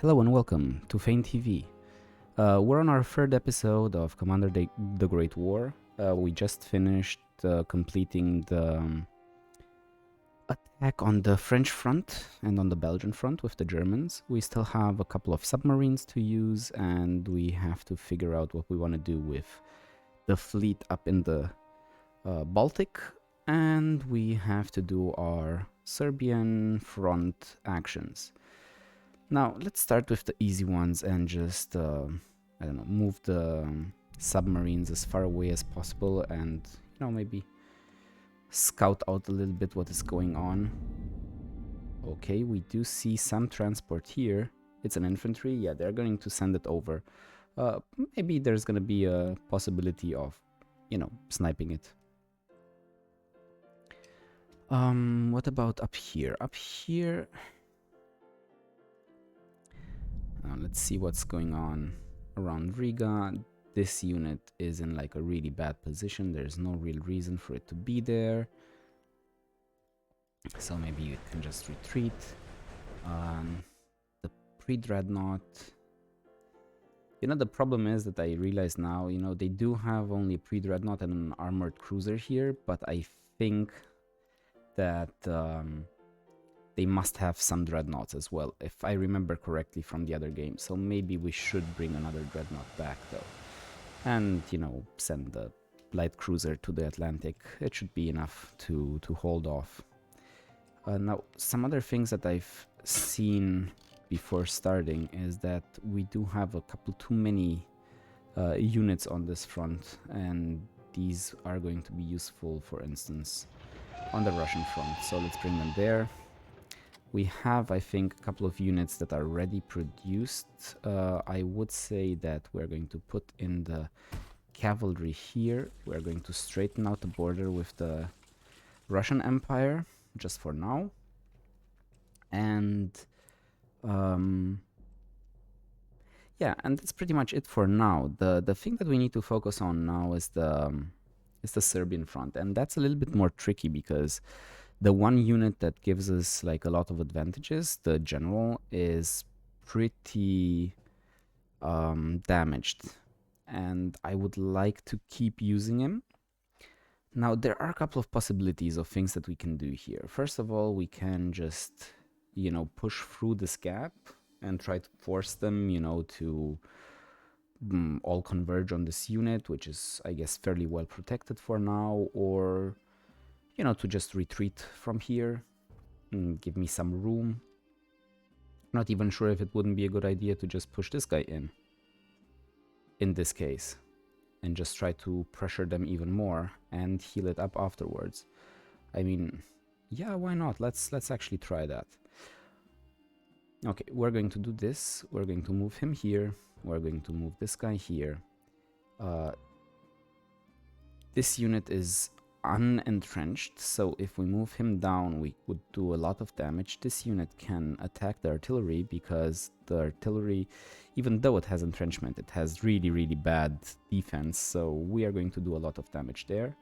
Hello and welcome to Fane TV. We're on our third episode of Commander the Great War. We just finished completing the attack on the French front and on the Belgian front with the Germans. We still have a couple of submarines to use, and we have to figure out what we want to do with the fleet up in the Baltic, and we have to do our Serbian front actions. Now, let's start with the easy ones and just, I don't know, move the submarines as far away as possible and, maybe scout out a little bit what is going on. Okay, we do see some transport here. It's an infantry. Yeah, they're going to send it over. Maybe there's going to be a possibility of, sniping it. What about up here? Up here... let's see what's going on around Riga. This unit is in like a really bad position. There's no real reason for it to be there. So maybe you can just retreat. The pre-dreadnought. The problem is that I realize now, they do have only a pre-dreadnought and an armored cruiser here, but I think that they must have some dreadnoughts as well, if I remember correctly from the other game. So maybe we should bring another dreadnought back though. And, send the light cruiser to the Atlantic. It should be enough to hold off. Now, some other things that I've seen before starting is that we do have a couple too many units on this front, and these are going to be useful, for instance, on the Russian front. So let's bring them there. We have, I think, a couple of units that are already produced. I would say that we're going to put in the cavalry here. We're going to straighten out the border with the Russian Empire, just for now. And yeah, and that's pretty much it for now. The thing that we need to focus on now is the Serbian front, and that's a little bit more tricky because the one unit that gives us like a lot of advantages, the general, is pretty damaged, and I would like to keep using him. Now, there are a couple of possibilities of things that we can do here. First of all, we can just, push through this gap and try to force them, to all converge on this unit, which is, I guess, fairly well protected for now, or to just retreat from here and give me some room. Not even sure if it wouldn't be a good idea to just push this guy in this case, and just try to pressure them even more and heal it up afterwards. I mean, yeah, why not? Let's actually try that. Okay, we're going to do this. We're going to move him here. We're going to move this guy here. This unit is unentrenched, so if we move him down, we would do a lot of damage. This unit can attack the artillery because the artillery, even though it has entrenchment, it has really bad defense, so we are going to do a lot of damage there.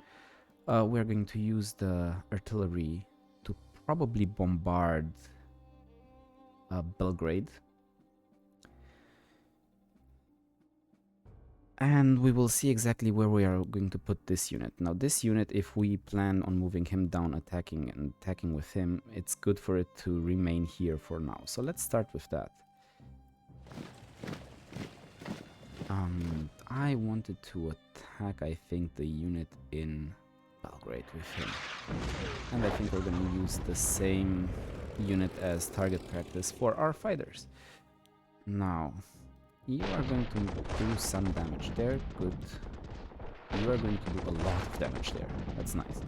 We're going to use the artillery to probably bombard Belgrade. And we will see exactly where we are going to put this unit. Now, this unit, if we plan on moving him down, attacking with him, it's good for it to remain here for now. So let's start with that. I wanted to attack, I think, the unit in Belgrade with him. And I think we're going to use the same unit as target practice for our fighters. Now, you are going to do some damage there. Good. You are going to do a lot of damage there. That's nice.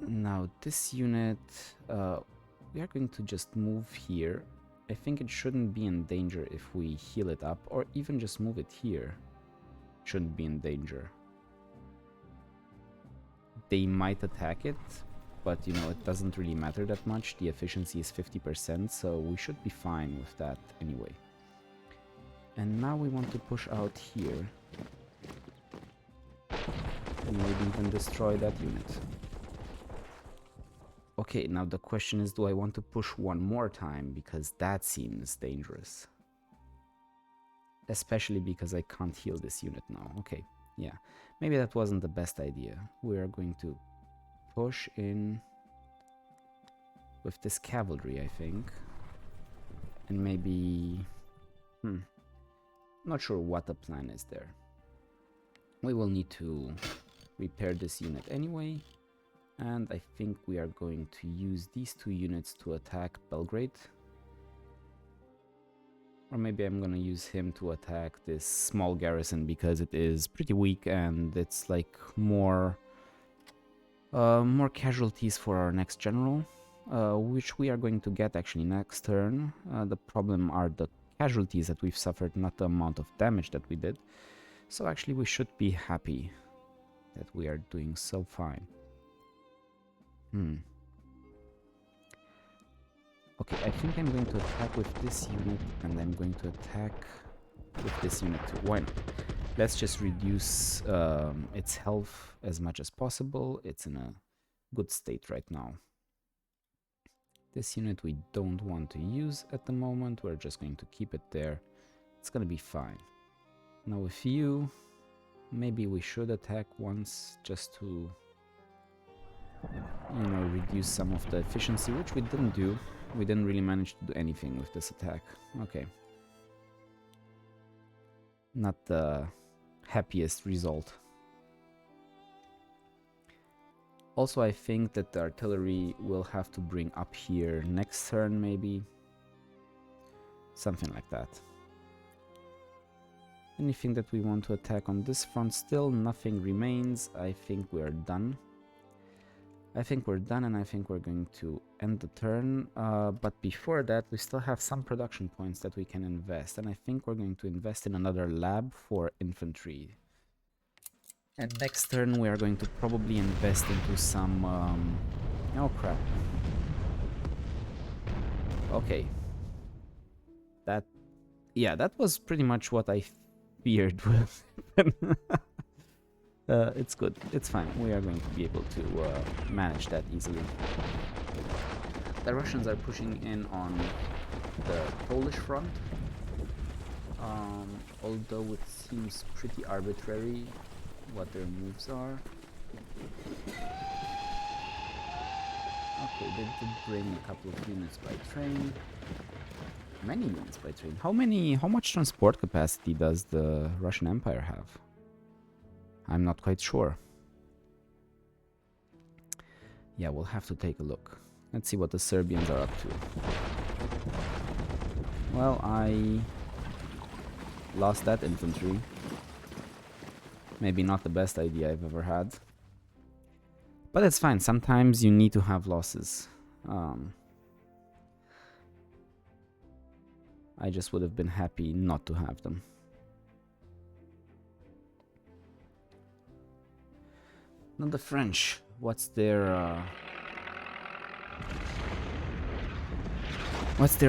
Now, this unit, we are going to just move here. I think it shouldn't be in danger if we heal it up, or even just move it here. Shouldn't be in danger. They might attack it, but it doesn't really matter that much. The efficiency is 50%, so we should be fine with that anyway. And now we want to push out here and maybe even destroy that unit. Okay, now the question is, do I want to push one more time? Because that seems dangerous. Especially because I can't heal this unit now. Okay, yeah. Maybe that wasn't the best idea. We are going to push in with this cavalry, I think. And maybe... Not sure what the plan is there. We will need to repair this unit anyway. And I think we are going to use these two units to attack Belgrade. Or maybe I'm gonna use him to attack this small garrison because it is pretty weak and it's like more casualties for our next general, which we are going to get actually next turn. The problem are the casualties that we've suffered, not the amount of damage that we did. So actually we should be happy that we are doing so fine. Okay, I think I'm going to attack with this unit and I'm going to attack with this unit too. Why not? Let's just reduce its health as much as possible. It's in a good state right now. This unit we don't want to use at the moment. We're just going to keep it there. It's gonna be fine. Now with you, maybe we should attack once just to, you know, reduce some of the efficiency, which we didn't do. We didn't really manage to do anything with this attack. Okay. Not the happiest result. Also, I think that the artillery will have to bring up here next turn, maybe. Something like that. Anything that we want to attack on this front, still nothing remains. I think we're done. I think we're done and I think we're going to end the turn. But before that, we still have some production points that we can invest. And I think we're going to invest in another lab for infantry. And next turn we are going to probably invest into some... oh crap. Okay. That... yeah, that was pretty much what I feared with. It's good. It's fine. We are going to be able to manage that easily. The Russians are pushing in on the Polish front. Although it seems pretty arbitrary what their moves are. Okay, they did bring a couple of units by train. Many units by train. How much transport capacity does the Russian Empire have? I'm not quite sure. Yeah, we'll have to take a look. Let's see what the Serbians are up to. Well, I lost that infantry. Maybe not the best idea I've ever had. But it's fine. Sometimes you need to have losses. I just would have been happy not to have them. Now the French, what's their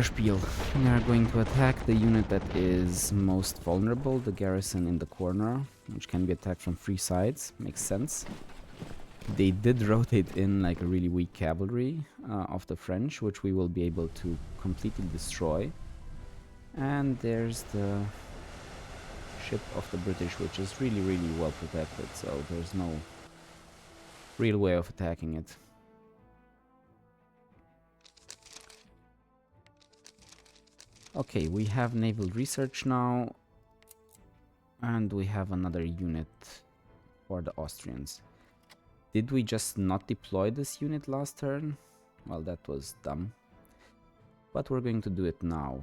spiel? They are going to attack the unit that is most vulnerable, the garrison in the corner, which can be attacked from 3 sides. Makes sense. They did rotate in like a really weak cavalry of the French, which we will be able to completely destroy. And there's the ship of the British, which is really, really well protected, so there's no real way of attacking it. Okay, we have naval research now, and we have another unit for the Austrians. Did we just not deploy this unit last turn? Well, that was dumb. But we're going to do it now.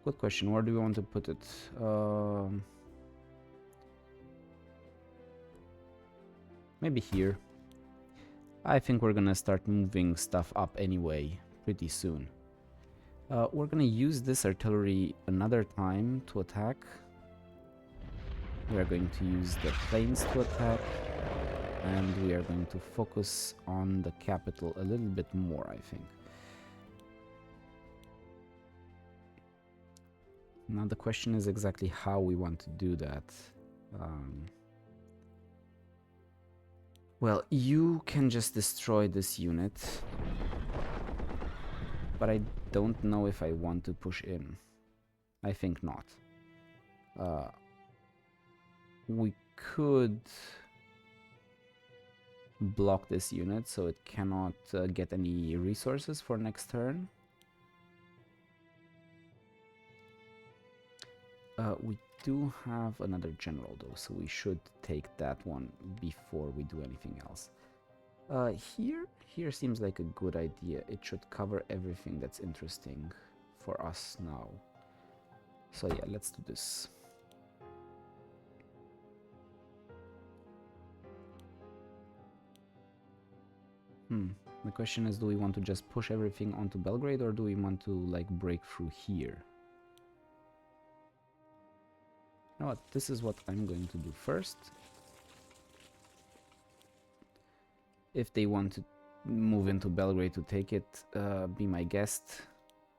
Good question. Where do we want to put it? Maybe here. I think we're gonna start moving stuff up anyway pretty soon. We're gonna use this artillery another time to attack. We are going to use the planes to attack. And we are going to focus on the capital a little bit more, I think. Now the question is exactly how we want to do that. Well, you can just destroy this unit, but I don't know if I want to push in. I think not. We could block this unit so it cannot get any resources for next turn. We do have another general though, so we should take that one before we do anything else. Here seems like a good idea. It should cover everything that's interesting for us now. So yeah, let's do this. The question is, do we want to just push everything onto Belgrade, or do we want to like break through here? You know what, this is what I'm going to do first. If they want to move into Belgrade to take it, be my guest.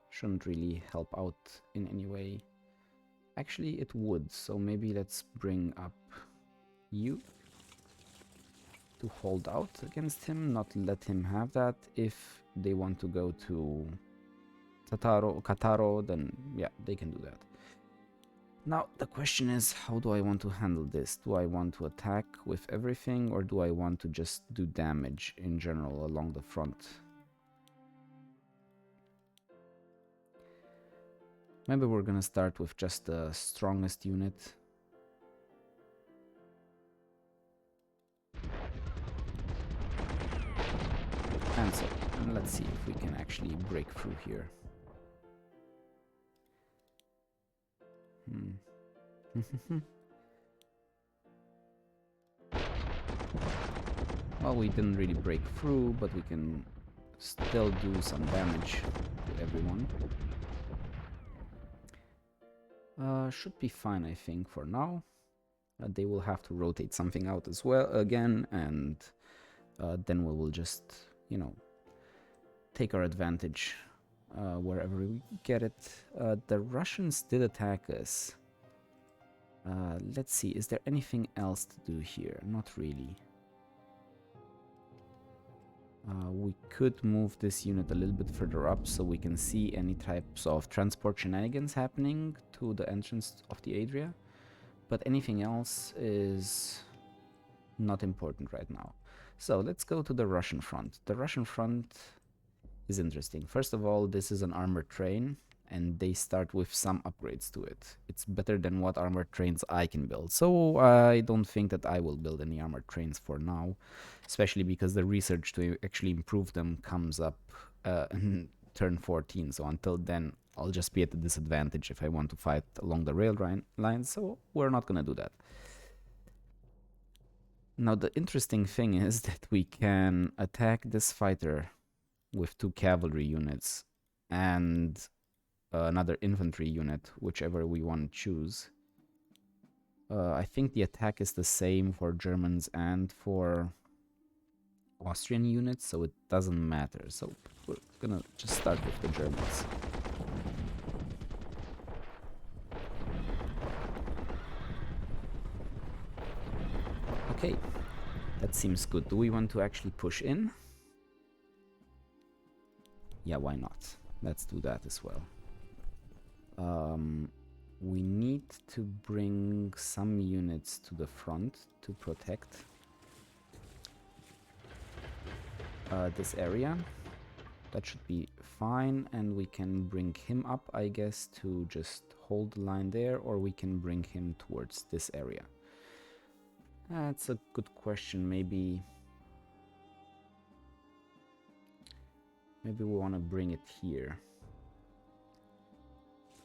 Shouldn't really help out in any way. Actually, it would, so maybe let's bring up you to hold out against him, not let him have that. If they want to go to Kataro, then yeah, they can do that. Now, the question is, how do I want to handle this? Do I want to attack with everything, or do I want to just do damage in general along the front? Maybe we're gonna start with just the strongest unit. And so, let's see if we can actually break through here. Well, we didn't really break through, but we can still do some damage to everyone. Should be fine, I think, for now. They will have to rotate something out as well again, and then we will just, you know, take our advantage wherever we get it. The Russians did attack us. Let's see, is there anything else to do here? Not really. We could move this unit a little bit further up so we can see any types of transport shenanigans happening to the entrance of the Adria. But anything else is not important right now. So let's go to the Russian front. The Russian front is interesting. First of all, this is an armored train, and they start with some upgrades to it. It's better than what armored trains I can build. So I don't think that I will build any armored trains for now, especially because the research to actually improve them comes up in turn 14. So until then, I'll just be at a disadvantage if I want to fight along the rail lines. So we're not gonna do that. Now the interesting thing is that we can attack this fighter with 2 cavalry units and another infantry unit, whichever we want to choose. I think the attack is the same for Germans and for Austrian units, so it doesn't matter. So we're gonna just start with the Germans. Okay, that seems good. Do we want to actually push in? Yeah, why not? Let's do that as well. We need to bring some units to the front to protect this area. That should be fine, and we can bring him up, I guess, to just hold the line there, or we can bring him towards this area. That's a good question. Maybe we want to bring it here.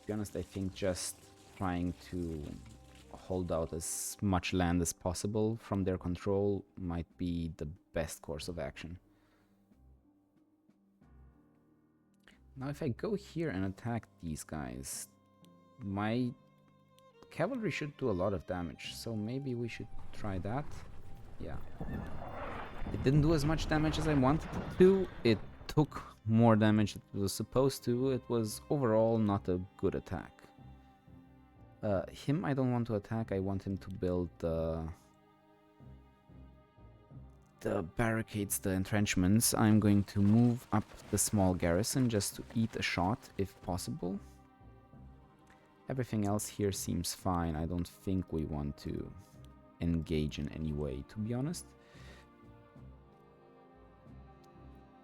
To be honest, I think just trying to hold out as much land as possible from their control might be the best course of action. Now if I go here and attack these guys, my cavalry should do a lot of damage, so maybe we should try that. Yeah. It didn't do as much damage as I wanted it to. It took more damage than it was supposed to. It was overall not a good attack. Him I don't want to attack. I want him to build the barricades, the entrenchments. I'm going to move up the small garrison just to eat a shot if possible. Everything else here seems fine. I don't think we want to engage in any way, to be honest.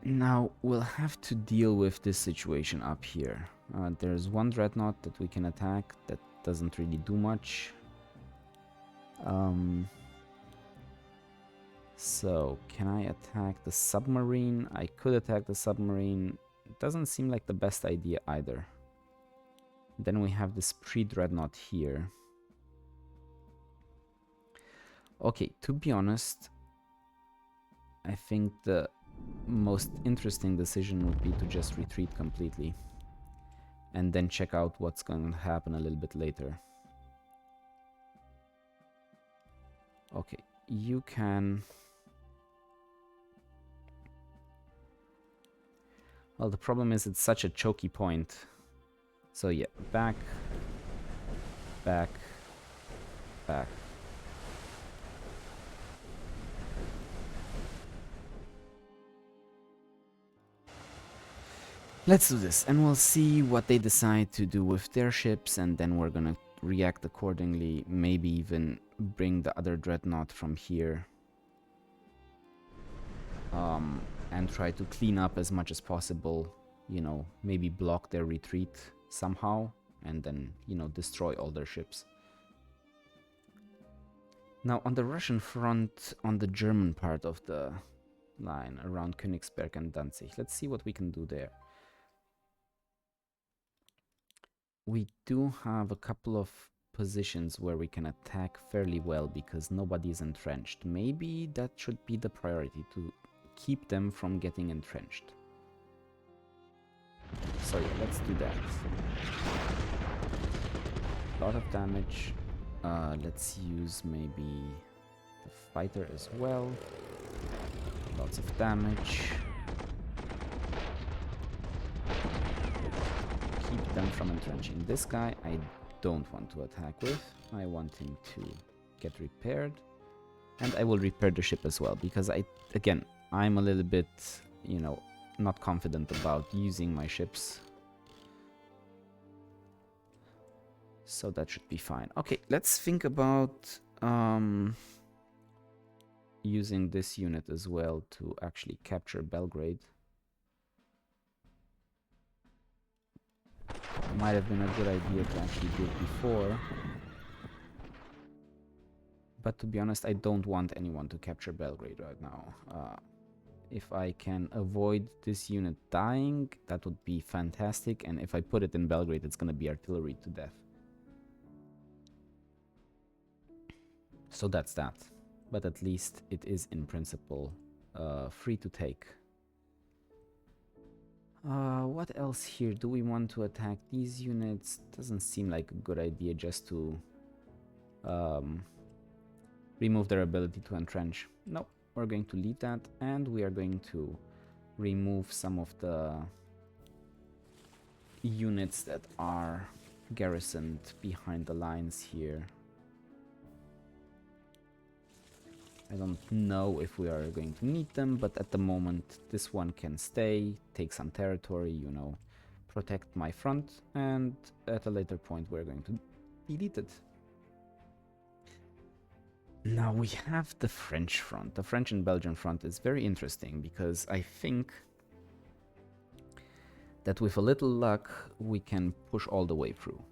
Now we'll have to deal with this situation up here. There's one dreadnought that we can attack that doesn't really do much. So, can I attack the submarine? I could attack the submarine. It doesn't seem like the best idea either. Then we have this pre-dreadnought here. Okay, to be honest, I think the most interesting decision would be to just retreat completely and then check out what's going to happen a little bit later. Okay, you can... Well, the problem is it's such a choky point. So yeah, back, back, back. Let's do this, and we'll see what they decide to do with their ships, and then we're gonna react accordingly, maybe even bring the other dreadnought from here. And try to clean up as much as possible, you know, maybe block their retreat somehow, and then, you know, destroy all their ships. Now, on the Russian front, on the German part of the line, around Königsberg and Danzig, let's see what we can do there. We do have a couple of positions where we can attack fairly well because nobody's entrenched. Maybe that should be the priority, to keep them from getting entrenched. So yeah, let's do that. A lot of damage. Let's use maybe the fighter as well. Lots of damage. Keep them from entrenching. This guy I don't want to attack with. I want him to get repaired. And I will repair the ship as well, because I'm a little bit, you know, not confident about using my ships. So that should be fine. Okay, let's think about using this unit as well to actually capture Belgrade. Might have been a good idea to actually do it before. But to be honest, I don't want anyone to capture Belgrade right now. If I can avoid this unit dying, that would be fantastic. And if I put it in Belgrade, it's going to be artillery to death. So that's that. But at least it is in principle free to take. What else here? Do we want to attack these units? Doesn't seem like a good idea just to remove their ability to entrench. Nope, we're going to leave that, and we are going to remove some of the units that are garrisoned behind the lines here. I don't know if we are going to need them, but at the moment this one can stay, take some territory, you know, protect my front, and at a later point we're going to delete it. Now we have the French front. The French and Belgian front is very interesting because I think that with a little luck we can push all the way through.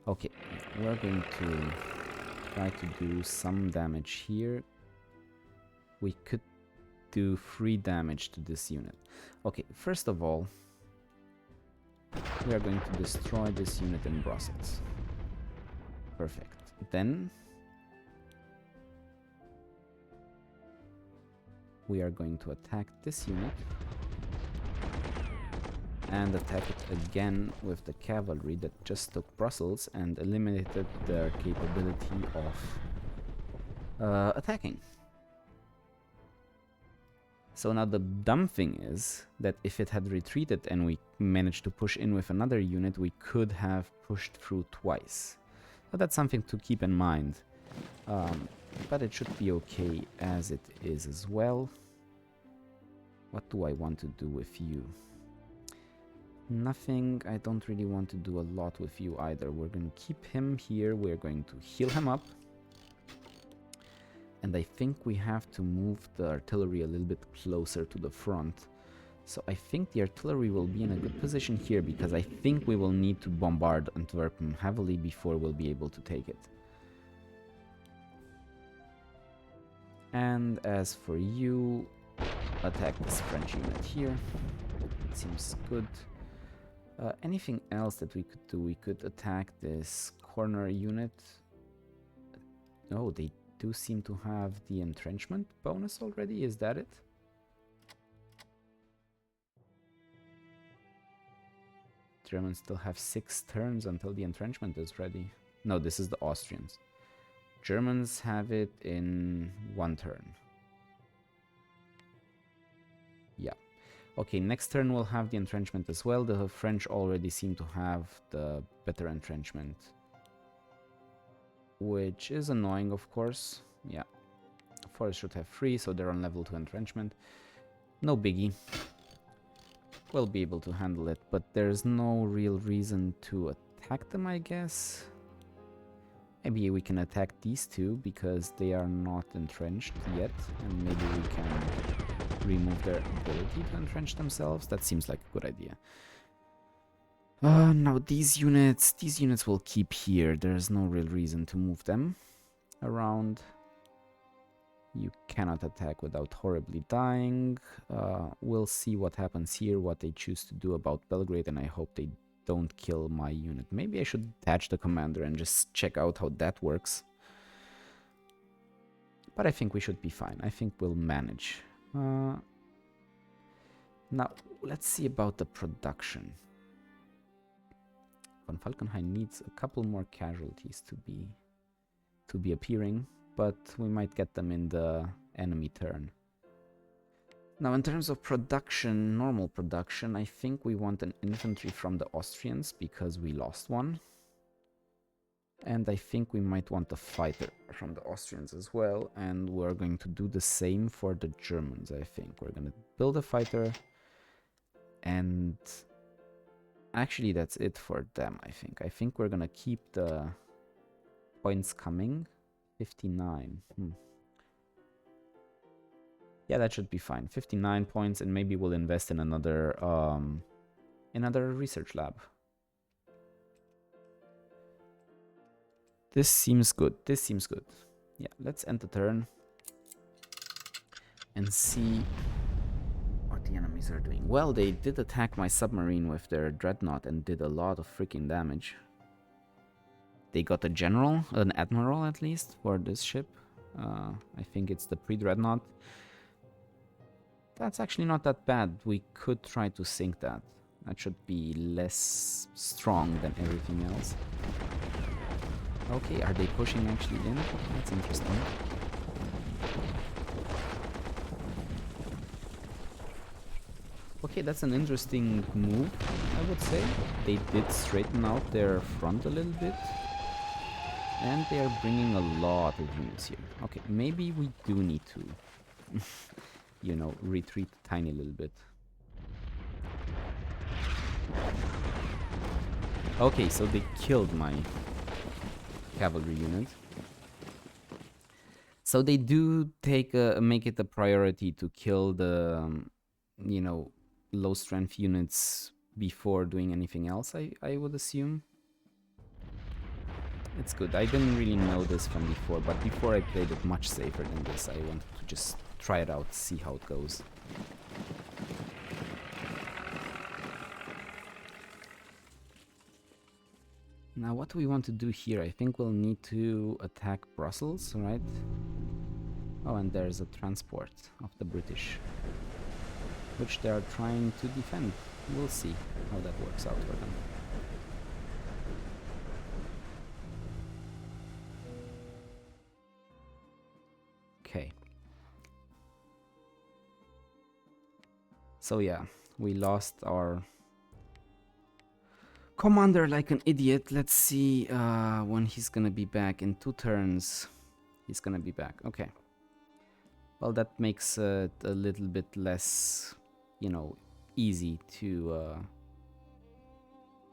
Okay, we're going to try to do some damage here. We could do 3 damage to this unit. Okay, first of all, we are going to destroy this unit in Brussels. Perfect. Then we are going to attack this unit and attack it again with the cavalry that just took Brussels and eliminated their capability of attacking. So now the dumb thing is that if it had retreated and we managed to push in with another unit, we could have pushed through twice. So that's something to keep in mind. But it should be okay as it is as well. What do I want to do with you? Nothing. I don't really want to do a lot with you either. We're going to keep him here. We're going to heal him up. And I think we have to move the artillery a little bit closer to the front. So I think the artillery will be in a good position here, because I think we will need to bombard Antwerpen heavily before we'll be able to take it. And as for you, attack this French unit here. It seems good. Anything else that we could do? We could attack this corner unit. Oh, they do seem to have the entrenchment bonus already. Is that it? Germans still have 6 turns until the entrenchment is ready. No, this is the Austrians. Germans have it in 1 turn. Yeah. Okay, next turn we'll have the entrenchment as well. The French already seem to have the better entrenchment, which is annoying, of course. Yeah. Forest should have 3, so they're on level 2 entrenchment. No biggie. We'll be able to handle it, but there's no real reason to attack them, I guess. Maybe we can attack these two because they are not entrenched yet, and maybe we can remove their ability to entrench themselves. That seems like a good idea. Now these units will keep here. There's no real reason to move them around. You cannot attack without horribly dying. We'll see what happens here, what they choose to do about Belgrade, and I hope they don't kill my unit. Maybe I should detach the commander and just check out how that works. But I think we should be fine. I think we'll manage. Now, let's see about the production. Von Falkenhayn needs a couple more casualties to be appearing, but we might get them in the enemy turn. Now, in terms of production, normal production, I think we want an infantry from the Austrians because we lost one. And I think we might want a fighter from the Austrians as well. And we're going to do the same for the Germans, I think. We're going to build a fighter. And actually, that's it for them, I think. I think we're going to keep the points coming. 59. Yeah, that should be fine. 59 points, and maybe we'll invest in another research lab. This seems good. This seems good. Yeah, let's end the turn and see what the enemies are doing. Well, they did attack my submarine with their dreadnought and did a lot of freaking damage. They got a general, an admiral at least, for this ship. I think it's the pre-dreadnought. That's actually not that bad. We could try to sink that. That should be less strong than everything else. Okay, are they pushing actually in? That's interesting. Okay, that's an interesting move, I would say. They did straighten out their front a little bit. And they are bringing a lot of units here. Okay, maybe we do need to, you know, retreat a tiny little bit. Okay, so they killed my cavalry unit. So they do make it a priority to kill the, you know, low strength units before doing anything else, I would assume. It's good. I didn't really know this from before, but before I played it much safer than this. I wanted to just try it out, see how it goes. Now, what do we want to do here? I think we'll need to attack Brussels, right? Oh, and there's a transport of the British, which they are trying to defend. We'll see how that works out for them. Okay. So yeah, we lost our commander like an idiot. Let's see when he's gonna be back. In 2 turns he's gonna be back. Okay, well, that makes it a little bit less, you know, easy to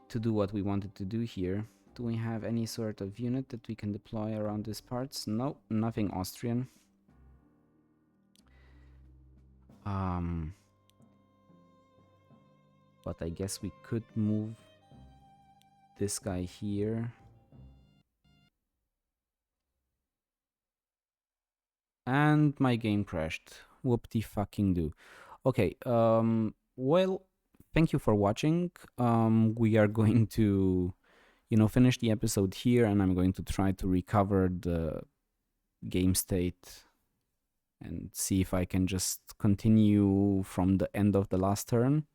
do what we wanted to do here. Do we have any sort of unit that we can deploy around these parts? No, nothing Austrian. But I guess we could move this guy here. And my game crashed. Whoop-de-fucking-do. Okay, well, thank you for watching. We are going to, you know, finish the episode here, and I'm going to try to recover the game state and see if I can just continue from the end of the last turn.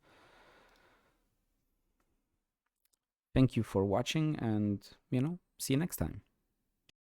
Thank you for watching, and, you know, see you next time.